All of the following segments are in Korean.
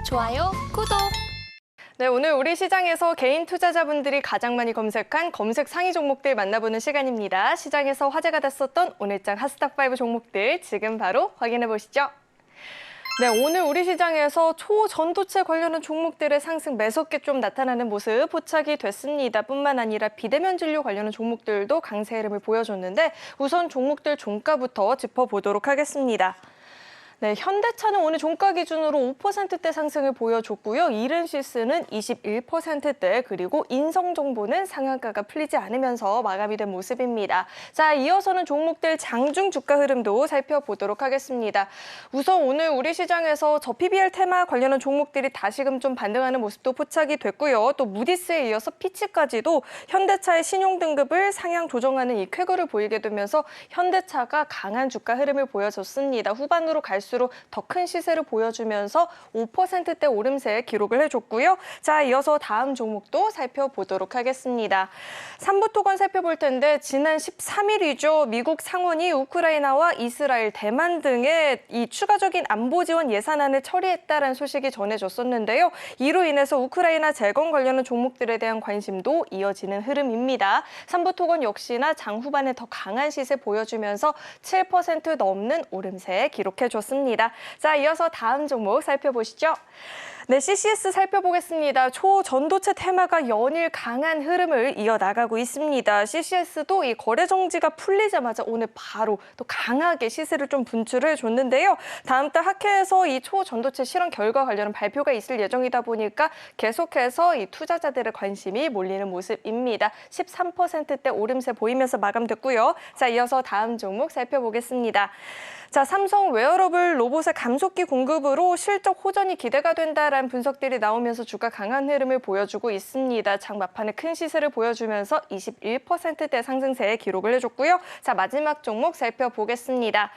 좋아요, 구독! 네, 오늘 우리 시장에서 개인 투자자분들이 가장 많이 검색한 검색 상위 종목들 만나보는 시간입니다. 시장에서 화제가 됐었던 오늘장 핫스탑5 종목들 지금 바로 확인해 보시죠. 네, 오늘 우리 시장에서 초전도체 관련한 종목들의 상승 매섭게 좀 나타나는 모습 포착이 됐습니다. 뿐만 아니라 비대면 진료 관련한 종목들도 강세 흐름을 보여줬는데 우선 종목들 종가부터 짚어보도록 하겠습니다. 네, 현대차는 오늘 종가 기준으로 5%대 상승을 보여줬고요. 이른시스는 21%대, 그리고 인성정보는 상한가가 풀리지 않으면서 마감이 된 모습입니다. 자, 이어서는 종목들 장중 주가 흐름도 살펴보도록 하겠습니다. 우선 오늘 우리 시장에서 저 PBR 테마 관련한 종목들이 다시금 좀 반등하는 모습도 포착이 됐고요. 또 무디스에 이어서 피치까지도 현대차의 신용 등급을 상향 조정하는 이 쾌거를 보이게 되면서 현대차가 강한 주가 흐름을 보여줬습니다. 후반으로 갈수록 더 큰 시세를 보여주면서 5%대 오름세 기록을 해줬고요. 자, 이어서 다음 종목도 살펴보도록 하겠습니다. 삼부토건 살펴볼 텐데 지난 13일이죠. 미국 상원이 우크라이나와 이스라엘, 대만 등의 이 추가적인 안보 지원 예산안을 처리했다는 소식이 전해졌었는데요. 이로 인해서 우크라이나 재건 관련한 종목들에 대한 관심도 이어지는 흐름입니다. 삼부토건 역시나 장 후반에 더 강한 시세 보여주면서 7% 넘는 오름세 기록해줬습니다. 자, 이어서 다음 종목 살펴보시죠. 네, CCS 살펴보겠습니다. 초전도체 테마가 연일 강한 흐름을 이어나가고 있습니다. CCS도 이 거래 정지가 풀리자마자 오늘 바로 또 강하게 시세를 좀 분출을 줬는데요. 다음 달 학회에서 이 초전도체 실험 결과 관련한 발표가 있을 예정이다 보니까 계속해서 이 투자자들의 관심이 몰리는 모습입니다. 13%대 오름세 보이면서 마감됐고요. 자, 이어서 다음 종목 살펴보겠습니다. 자, 삼성 웨어러블 로봇의 감속기 공급으로 실적 호전이 기대가 된다라는 분석들이 나오면서 주가 강한 흐름을 보여주고 있습니다. 장 막판에 큰 시세를 보여주면서 21%대 상승세에 기록을 해줬고요. 자, 마지막 종목 살펴보겠습니다.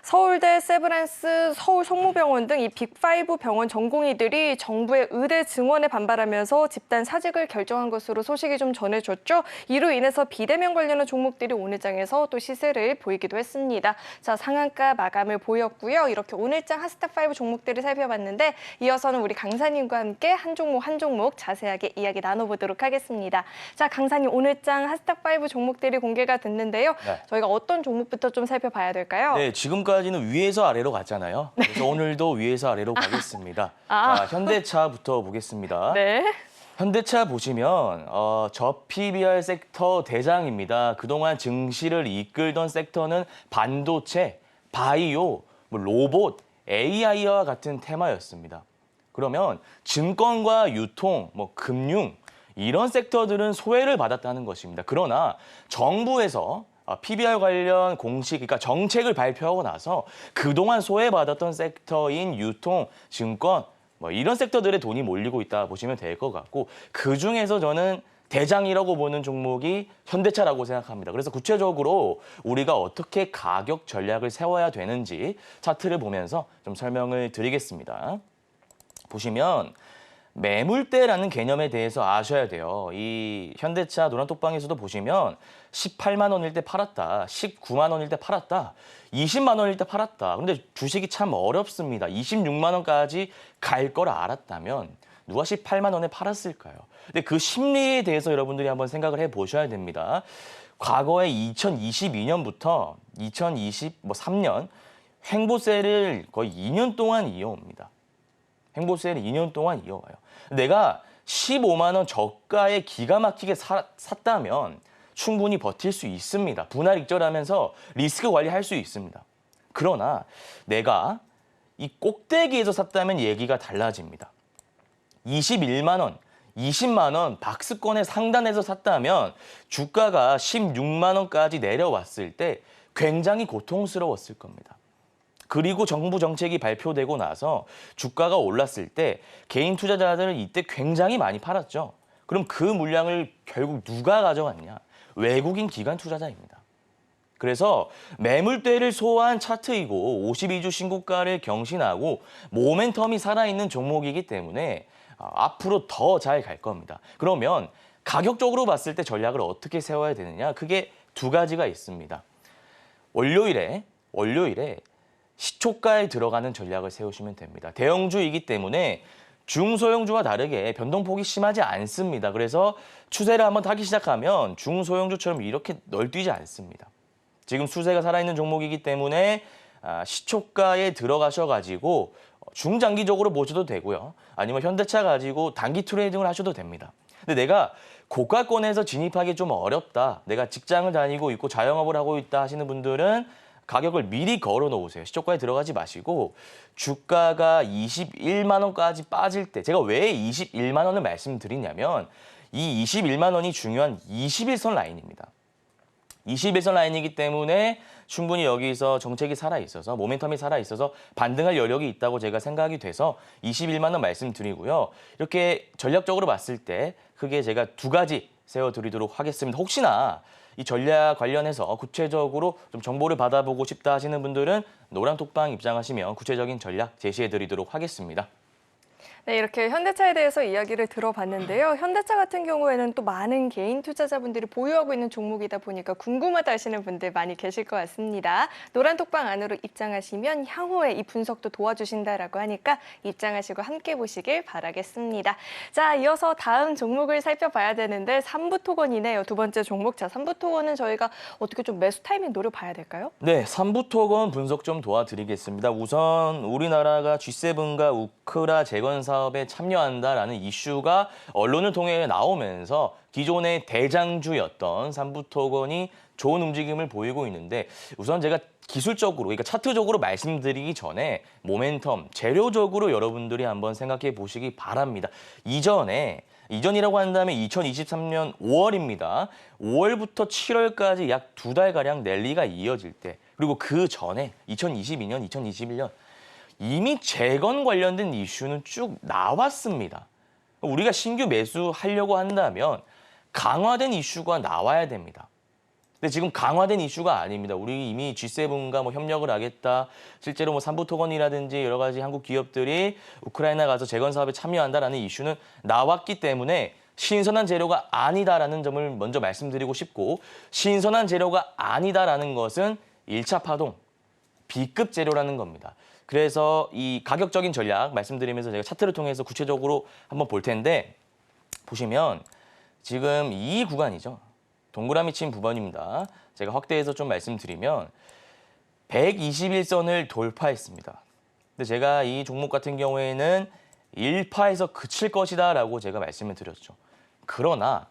서울대, 세브란스, 서울성모병원 등 이 빅5 병원 전공의들이 정부의 의대 증원에 반발하면서 집단 사직을 결정한 것으로 소식이 좀 전해졌죠. 이로 인해서 비대면 관련한 종목들이 오늘장에서 또 시세를 보이기도 했습니다. 자, 상한가 마감을 보였고요. 이렇게 오늘장 핫스탑5 종목들을 살펴봤는데 이어서는 우리 강사님과 함께 한 종목 한 종목 자세하게 이야기 나눠보도록 하겠습니다. 자, 강사님, 오늘장 핫스탑5 종목들이 공개가 됐는데요. 네. 저희가 어떤 종목부터 좀 살펴봐야 될까요? 네, 지금까지는 위에서 아래로 갔잖아요. 그래서 오늘도 위에서 아래로 가겠습니다. 아. 자, 현대차부터 보겠습니다. 네. 현대차 보시면 저 PBR 섹터 대장입니다. 그동안 증시를 이끌던 섹터는 반도체, 바이오, 로봇, AI와 같은 테마였습니다. 그러면 증권과 유통, 금융 이런 섹터들은 소외를 받았다는 것입니다. 그러나 정부에서 PBR 관련 공식, 그러니까 정책을 발표하고 나서 그동안 소외받았던 섹터인 유통, 증권, 이런 섹터들에 돈이 몰리고 있다 보시면 될 것 같고 그중에서 저는 대장이라고 보는 종목이 현대차라고 생각합니다. 그래서 구체적으로 우리가 어떻게 가격 전략을 세워야 되는지 차트를 보면서 좀 설명을 드리겠습니다. 보시면 매물대라는 개념에 대해서 아셔야 돼요. 이 현대차 노란톡방에서도 보시면 18만 원일 때 팔았다, 19만 원일 때 팔았다, 20만 원일 때 팔았다. 근데 주식이 참 어렵습니다. 26만 원까지 갈 걸 알았다면 누가 18만 원에 팔았을까요? 근데 그 심리에 대해서 여러분들이 한번 생각을 해보셔야 됩니다. 과거에 2022년부터 2023년 횡보세를 거의 2년 동안 이어옵니다. 횡보세를 2년 동안 이어와요. 내가 15만 원 저가에 기가 막히게 샀다면 충분히 버틸 수 있습니다. 분할 익절하면서 리스크 관리할 수 있습니다. 그러나 내가 이 꼭대기에서 샀다면 얘기가 달라집니다. 21만 원, 20만 원 박스권의 상단에서 샀다면 주가가 16만 원까지 내려왔을 때 굉장히 고통스러웠을 겁니다. 그리고 정부 정책이 발표되고 나서 주가가 올랐을 때 개인 투자자들은 이때 굉장히 많이 팔았죠. 그럼 그 물량을 결국 누가 가져갔냐? 외국인 기관 투자자입니다. 그래서 매물대를 소화한 차트이고 52주 신고가를 경신하고 모멘텀이 살아있는 종목이기 때문에 앞으로 더 잘 갈 겁니다. 그러면 가격적으로 봤을 때 전략을 어떻게 세워야 되느냐? 그게 두 가지가 있습니다. 월요일에 시초가에 들어가는 전략을 세우시면 됩니다. 대형주이기 때문에 중소형주와 다르게 변동폭이 심하지 않습니다. 그래서 추세를 한번 타기 시작하면 중소형주처럼 이렇게 널뛰지 않습니다. 지금 추세가 살아있는 종목이기 때문에 시초가에 들어가셔가지고 중장기적으로 보셔도 되고요. 아니면 현대차 가지고 단기 트레이딩을 하셔도 됩니다. 근데 내가 고가권에서 진입하기 좀 어렵다. 내가 직장을 다니고 있고 자영업을 하고 있다 하시는 분들은 가격을 미리 걸어 놓으세요. 시초가에 들어가지 마시고 주가가 21만 원까지 빠질 때 제가 왜 21만 원을 말씀드리냐면 이 21만 원이 중요한 21선 라인입니다. 21선 라인이기 때문에 충분히 여기서 정책이 살아있어서 모멘텀이 살아있어서 반등할 여력이 있다고 제가 생각이 돼서 21만 원 말씀드리고요. 이렇게 전략적으로 봤을 때 크게 제가 두 가지 세워드리도록 하겠습니다. 혹시나 이 전략 관련해서 구체적으로 좀 정보를 받아보고 싶다 하시는 분들은 노란톡방 입장하시면 구체적인 전략 제시해드리도록 하겠습니다. 네, 이렇게 현대차에 대해서 이야기를 들어봤는데요. 현대차 같은 경우에는 또 많은 개인 투자자분들이 보유하고 있는 종목이다 보니까 궁금하다 하시는 분들 많이 계실 것 같습니다. 노란톡방 안으로 입장하시면 향후에 이 분석도 도와주신다라고 하니까 입장하시고 함께 보시길 바라겠습니다. 자, 이어서 다음 종목을 살펴봐야 되는데 삼부토건이네요. 두 번째 종목. 자, 삼부토건은 저희가 어떻게 좀 매수 타이밍 노려봐야 될까요? 네, 삼부토건 분석 좀 도와드리겠습니다. 우선 우리나라가 G7과 우크라 재건 사업에 참여한다라는 이슈가 언론을 통해 나오면서 기존의 대장주였던 삼부토건이 좋은 움직임을 보이고 있는데 우선 제가 기술적으로, 그러니까 차트적으로 말씀드리기 전에 모멘텀, 재료적으로 여러분들이 한번 생각해 보시기 바랍니다. 이전이라고 한다면 2023년 5월입니다. 5월부터 7월까지 약 두 달가량 랠리가 이어질 때, 그리고 그 전에 2022년, 2021년 이미 재건 관련된 이슈는 쭉 나왔습니다. 우리가 신규 매수하려고 한다면 강화된 이슈가 나와야 됩니다. 근데 지금 강화된 이슈가 아닙니다. 우리 이미 G7과 뭐 협력을 하겠다. 실제로 뭐 삼부토건이라든지 여러 가지 한국 기업들이 우크라이나 가서 재건 사업에 참여한다라는 이슈는 나왔기 때문에 신선한 재료가 아니다라는 점을 먼저 말씀드리고 싶고, 신선한 재료가 아니다라는 것은 1차 파동, B급 재료라는 겁니다. 그래서 이 가격적인 전략 말씀드리면서 제가 차트를 통해서 구체적으로 한번 볼 텐데, 보시면 지금 이 구간이죠. 동그라미 친 부분입니다. 제가 확대해서 좀 말씀드리면 121선을 돌파했습니다. 근데 제가 이 종목 같은 경우에는 1파에서 그칠 것이다라고 제가 말씀을 드렸죠. 그러나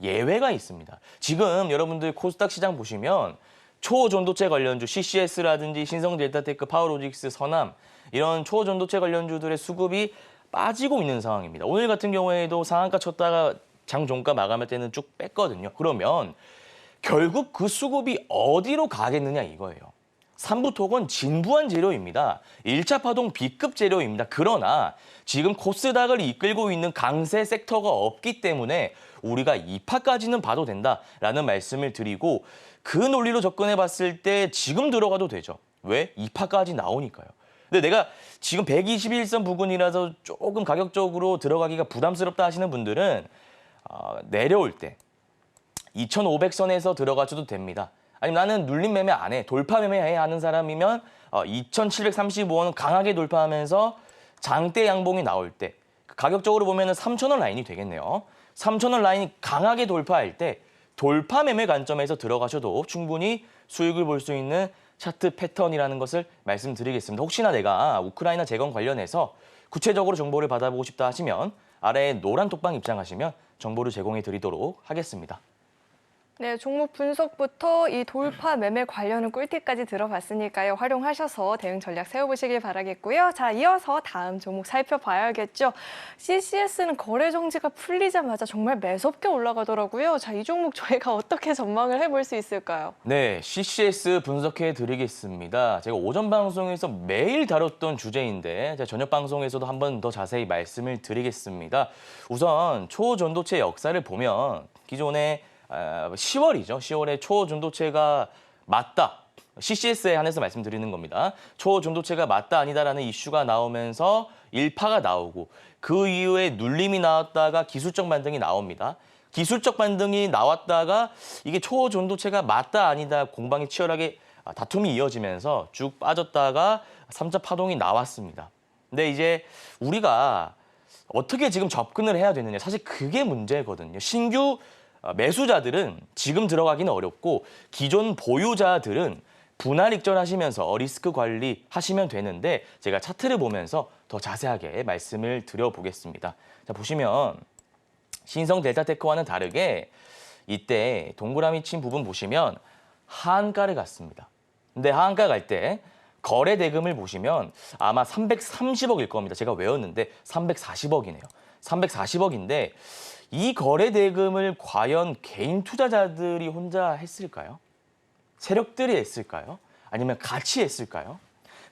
예외가 있습니다. 지금 여러분들 코스닥 시장 보시면 초전도체 관련주 CCS라든지 신성델타테크, 파워로직스, 서남 이런 초전도체 관련주들의 수급이 빠지고 있는 상황입니다. 오늘 같은 경우에도 상한가 쳤다가 장종가 마감할 때는 쭉 뺐거든요. 그러면 결국 그 수급이 어디로 가겠느냐 이거예요. 삼부토건 진부한 재료입니다. 1차 파동 B급 재료입니다. 그러나 지금 코스닥을 이끌고 있는 강세 섹터가 없기 때문에 우리가 2파까지는 봐도 된다라는 말씀을 드리고, 그 논리로 접근해 봤을 때 지금 들어가도 되죠. 왜? 2파까지 나오니까요. 근데 내가 지금 121선 부근이라서 조금 가격적으로 들어가기가 부담스럽다 하시는 분들은 내려올 때 2,500선에서 들어가셔도 됩니다. 아니면 나는 눌림 매매 안 해, 돌파 매매해야 하는 사람이면 2,735원 강하게 돌파하면서 장대 양봉이 나올 때 가격적으로 보면 3,000원 라인이 되겠네요. 3,000원 라인이 강하게 돌파할 때 돌파 매매 관점에서 들어가셔도 충분히 수익을 볼 수 있는 차트 패턴이라는 것을 말씀드리겠습니다. 혹시나 내가 우크라이나 재건 관련해서 구체적으로 정보를 받아보고 싶다 하시면 아래에 노란 톡방 입장하시면 정보를 제공해 드리도록 하겠습니다. 네, 종목 분석부터 이 돌파 매매 관련은 꿀팁까지 들어봤으니까요. 활용하셔서 대응 전략 세워보시길 바라겠고요. 자, 이어서 다음 종목 살펴봐야겠죠. CCS는 거래 정지가 풀리자마자 정말 매섭게 올라가더라고요. 자, 이 종목 저희가 어떻게 전망을 해볼 수 있을까요? 네, CCS 분석해 드리겠습니다. 제가 오전 방송에서 매일 다뤘던 주제인데 제가 저녁 방송에서도 한 번 더 자세히 말씀을 드리겠습니다. 우선 초전도체 역사를 보면 기존에 10월이죠. 10월에 초전도체가 맞다. CCS에 한해서 말씀드리는 겁니다. 초전도체가 맞다 아니다라는 이슈가 나오면서 1파가 나오고 그 이후에 눌림이 나왔다가 기술적 반등이 나옵니다. 기술적 반등이 나왔다가 이게 초전도체가 맞다 아니다 공방이 치열하게 다툼이 이어지면서 쭉 빠졌다가 3차 파동이 나왔습니다. 근데 이제 우리가 어떻게 지금 접근을 해야 되느냐. 사실 그게 문제거든요. 신규 매수자들은 지금 들어가기는 어렵고 기존 보유자들은 분할 익절하시면서 리스크 관리하시면 되는데 제가 차트를 보면서 더 자세하게 말씀을 드려보겠습니다. 자, 보시면 신성 델타테크와는 다르게 이때 동그라미 친 부분 보시면 하한가를 갔습니다. 근데 하한가 갈 때 거래 대금을 보시면 아마 330억일 겁니다. 제가 외웠는데 340억이네요. 340억인데 이 거래 대금을 과연 개인 투자자들이 혼자 했을까요? 세력들이 했을까요? 아니면 같이 했을까요?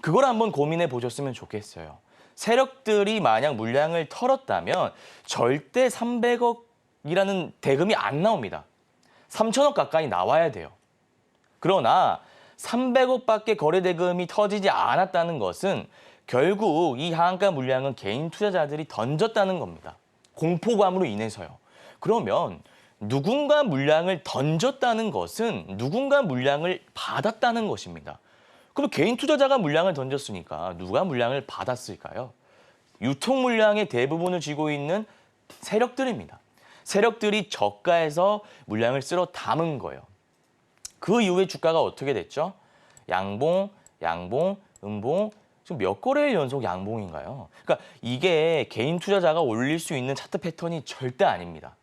그걸 한번 고민해 보셨으면 좋겠어요. 세력들이 만약 물량을 털었다면 절대 300억이라는 대금이 안 나옵니다. 3천억 가까이 나와야 돼요. 그러나 300억밖에 거래 대금이 터지지 않았다는 것은 결국 이 하한가 물량은 개인 투자자들이 던졌다는 겁니다. 공포감으로 인해서요. 그러면 누군가 물량을 던졌다는 것은 누군가 물량을 받았다는 것입니다. 그럼 개인 투자자가 물량을 던졌으니까 누가 물량을 받았을까요? 유통 물량의 대부분을 쥐고 있는 세력들입니다. 세력들이 저가에서 물량을 쓸어 담은 거예요. 그 이후에 주가가 어떻게 됐죠? 양봉, 양봉, 음봉, 지금 몇 거래일 연속 양봉인가요? 그러니까 이게 개인 투자자가 올릴 수 있는 차트 패턴이 절대 아닙니다.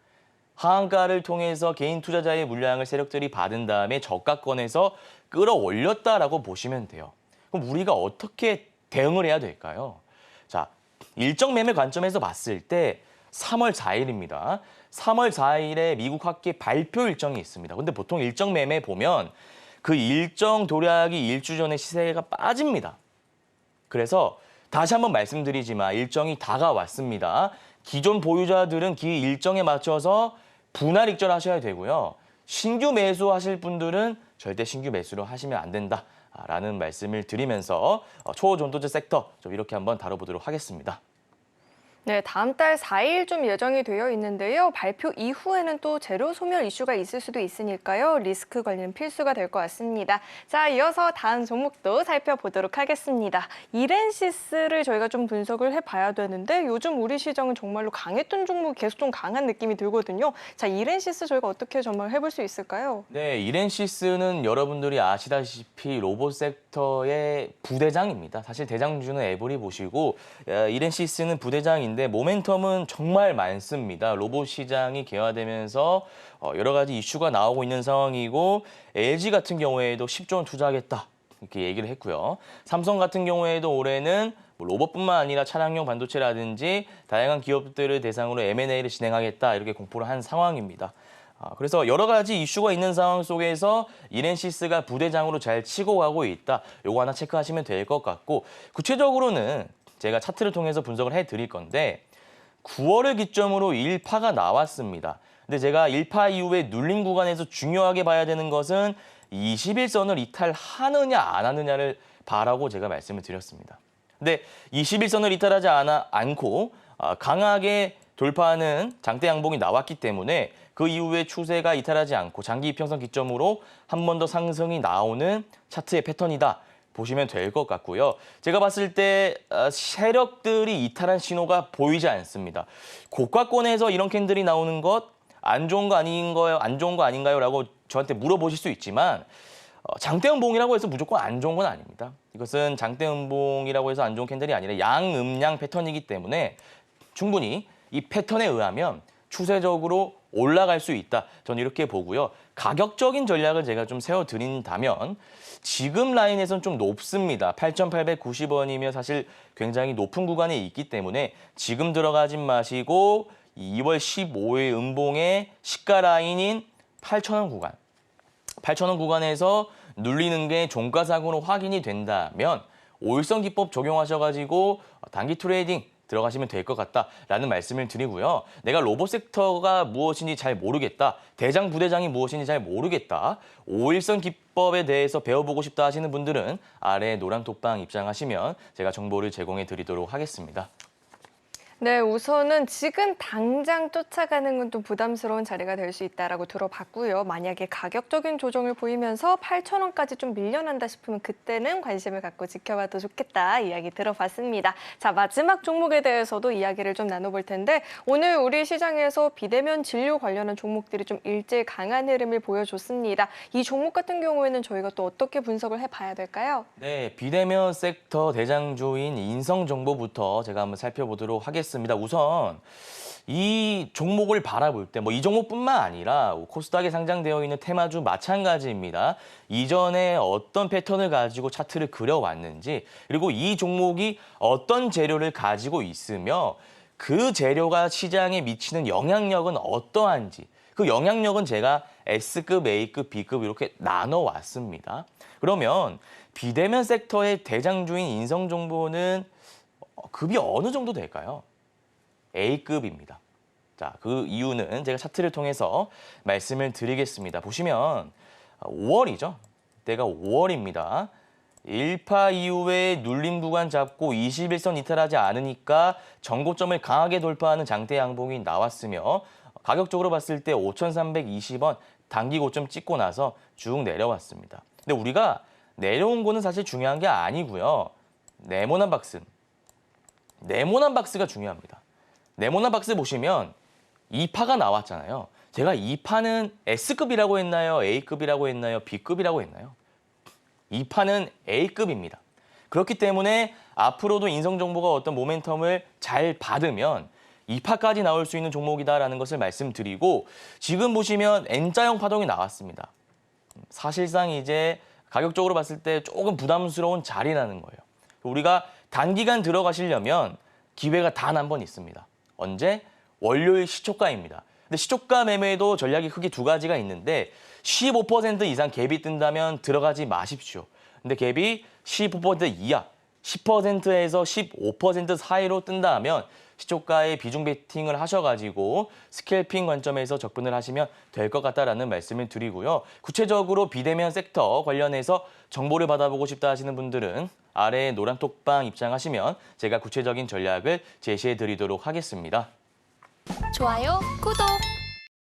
하한가를 통해서 개인 투자자의 물량을 세력들이 받은 다음에 저가권에서 끌어올렸다라고 보시면 돼요. 그럼 우리가 어떻게 대응을 해야 될까요? 자, 일정 매매 관점에서 봤을 때 3월 4일입니다. 3월 4일에 미국 학계 발표 일정이 있습니다. 근데 보통 일정 매매 보면 그 일정 도래하기 일주 전에 시세가 빠집니다. 그래서 다시 한번 말씀드리지만 일정이 다가왔습니다. 기존 보유자들은 그 일정에 맞춰서 분할 익절하셔야 되고요. 신규 매수하실 분들은 절대 신규 매수를 하시면 안 된다라는 말씀을 드리면서 초전도주 섹터 좀 이렇게 한번 다뤄보도록 하겠습니다. 네, 다음 달 4일 좀 예정이 되어 있는데요. 발표 이후에는 또 재료 소멸 이슈가 있을 수도 있으니까요. 리스크 관리는 필수가 될 것 같습니다. 자, 이어서 다음 종목도 살펴보도록 하겠습니다. 이렌시스를 저희가 좀 분석을 해봐야 되는데 요즘 우리 시장은 정말로 강했던 종목이 계속 좀 강한 느낌이 들거든요. 자, 이렌시스 저희가 어떻게 전망해볼 수 있을까요? 네, 이렌시스는 여러분들이 아시다시피 로봇 섹터의 부대장입니다. 사실 대장주는 에버리 보시고 이렌시스는 부대장인데 모멘텀은 정말 많습니다. 로봇 시장이 개화되면서 여러 가지 이슈가 나오고 있는 상황이고 LG 같은 경우에도 10조 원 투자하겠다 이렇게 얘기를 했고요. 삼성 같은 경우에도 올해는 로봇뿐만 아니라 차량용 반도체라든지 다양한 기업들을 대상으로 M&A를 진행하겠다 이렇게 공포를 한 상황입니다. 그래서 여러 가지 이슈가 있는 상황 속에서 이렌시스가 부대장으로 잘 치고 가고 있다. 요거 하나 체크하시면 될 것 같고 구체적으로는 제가 차트를 통해서 분석을 해드릴 건데 9월을 기점으로 1파가 나왔습니다. 근데 제가 1파 이후에 눌린 구간에서 중요하게 봐야 되는 것은 21선을 이탈하느냐 안 하느냐를 봐라고 제가 말씀을 드렸습니다. 근데 21선을 이탈하지 않고 강하게 돌파하는 장대 양봉이 나왔기 때문에 그 이후에 추세가 이탈하지 않고 장기 이평선 기점으로 한 번 더 상승이 나오는 차트의 패턴이다. 보시면 될 것 같고요. 제가 봤을 때 세력들이 이탈한 신호가 보이지 않습니다. 고가권에서 이런 캔들이 나오는 것 안 좋은 거 아닌가요? 안 좋은 거 아닌가요? 라고 저한테 물어보실 수 있지만 장대음봉이라고 해서 무조건 안 좋은 건 아닙니다. 이것은 장대음봉이라고 해서 안 좋은 캔들이 아니라 양음양 패턴이기 때문에 충분히 이 패턴에 의하면 추세적으로 올라갈 수 있다. 저는 이렇게 보고요. 가격적인 전략을 제가 좀 세워드린다면 지금 라인에서는 좀 높습니다. 8,890원이면 사실 굉장히 높은 구간에 있기 때문에 지금 들어가진 마시고 2월 15일 음봉의 시가 라인인 8,000원 구간. 8,000원 구간에서 눌리는 게 종가상으로 확인이 된다면 5일선 기법 적용하셔가지고 단기 트레이딩 들어가시면 될 것 같다라는 말씀을 드리고요. 내가 로봇 섹터가 무엇인지 잘 모르겠다. 대장 부대장이 무엇인지 잘 모르겠다. 5일선 기법에 대해서 배워보고 싶다 하시는 분들은 아래 노란 톡방 입장하시면 제가 정보를 제공해 드리도록 하겠습니다. 네, 우선은 지금 당장 쫓아가는 건 좀 부담스러운 자리가 될 수 있다라고 들어봤고요. 만약에 가격적인 조정을 보이면서 8,000원까지 좀 밀려난다 싶으면 그때는 관심을 갖고 지켜봐도 좋겠다 이야기 들어봤습니다. 자, 마지막 종목에 대해서도 이야기를 좀 나눠볼 텐데 오늘 우리 시장에서 비대면 진료 관련한 종목들이 좀 일제히 강한 흐름을 보여줬습니다. 이 종목 같은 경우에는 저희가 또 어떻게 분석을 해봐야 될까요? 네, 비대면 섹터 대장주인 인성정보부터 제가 한번 살펴보도록 하겠습니다. 우선 이 종목을 바라볼 때 뭐 이 종목뿐만 아니라 코스닥에 상장되어 있는 테마주 마찬가지입니다. 이전에 어떤 패턴을 가지고 차트를 그려왔는지 그리고 이 종목이 어떤 재료를 가지고 있으며 그 재료가 시장에 미치는 영향력은 어떠한지 그 영향력은 제가 S급, A급, B급 이렇게 나눠왔습니다. 그러면 비대면 섹터의 대장주인 인성정보는 급이 어느 정도 될까요? A급입니다. 자, 그 이유는 제가 차트를 통해서 말씀을 드리겠습니다. 보시면 5월이죠. 때가 5월입니다. 1파 이후에 눌림 구간 잡고 21선 이탈하지 않으니까 전고점을 강하게 돌파하는 장대 양봉이 나왔으며 가격적으로 봤을 때 5,320원 단기 고점 찍고 나서 쭉 내려왔습니다. 근데 우리가 내려온 거는 사실 중요한 게 아니고요. 네모난 박스가 중요합니다. 네모난 박스 보시면 2파가 나왔잖아요. 제가 2파는 S급이라고 했나요? A급이라고 했나요? B급이라고 했나요? 2파는 A급입니다. 그렇기 때문에 앞으로도 인성정보가 어떤 모멘텀을 잘 받으면 2파까지 나올 수 있는 종목이다라는 것을 말씀드리고 지금 보시면 N자형 파동이 나왔습니다. 사실상 이제 가격적으로 봤을 때 조금 부담스러운 자리라는 거예요. 우리가 단기간 들어가시려면 기회가 단 한 번 있습니다. 언제? 월요일 시초가입니다. 근데 시초가 매매에도 전략이 크게 두 가지가 있는데 15% 이상 갭이 뜬다면 들어가지 마십시오. 근데 갭이 15% 이하, 10%에서 15% 사이로 뜬다 하면 시초가에 비중 베팅을 하셔가지고 스캘핑 관점에서 접근을 하시면 될 것 같다라는 말씀을 드리고요. 구체적으로 비대면 섹터 관련해서 정보를 받아보고 싶다 하시는 분들은 아래에 노란 톡방 입장하시면 제가 구체적인 전략을 제시해 드리도록 하겠습니다. 좋아요, 구독!